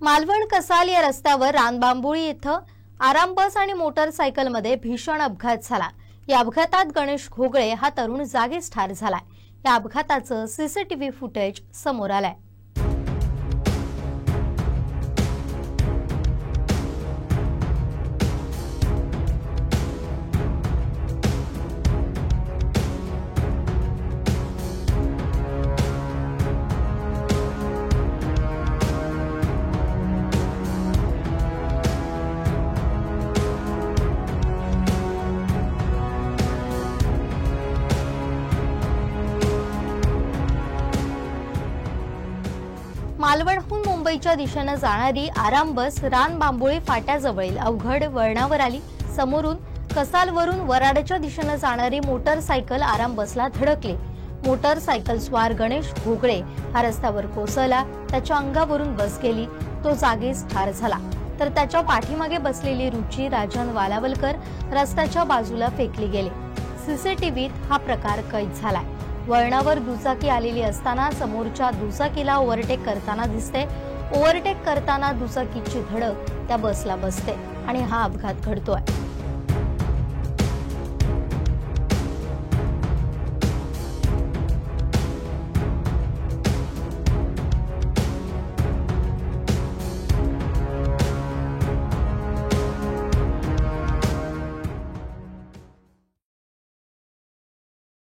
मालवण कसाल या रस्त्यावर रानबांबुळी येथे आराम बस आणि मोटरसायकलमध्ये भीषण अपघात झाला। या अपघातात गणेश घोगळे हा तरुण जागीच ठार झालाय। या अपघाताचं सीसीटीव्ही फुटेज समोर आलंय। मालवणहून मुंबईच्या दिशेने जाणारी आराम बस रानबांबुळी फाट्याजवळील अवघड वळणावर आली। समोरून कसालवरून वराडच्या दिशेने जाणारी मोटरसायकल आराम बसला धडकली। मोटरसायकल स्वार गणेश घोगळे हा रस्त्यावर कोसळला। त्याच्या अंगावरून बस गेली। तो जागीच ठार झाला। तर त्याच्या पाठीमागे बसलेली रुची राजन वालावलकर रस्त्याच्या बाजूला फेकली गेली। सीसीटीव्हीत हा प्रकार कैद झालाय। वळणावर दुचाकी आलेली असताना समोरच्या दुचाकीला ओव्हरटेक करताना दिसते। ओव्हरटेक करताना दुचाकीची धडक त्या बसला बसते आणि हा अपघात घडतोय।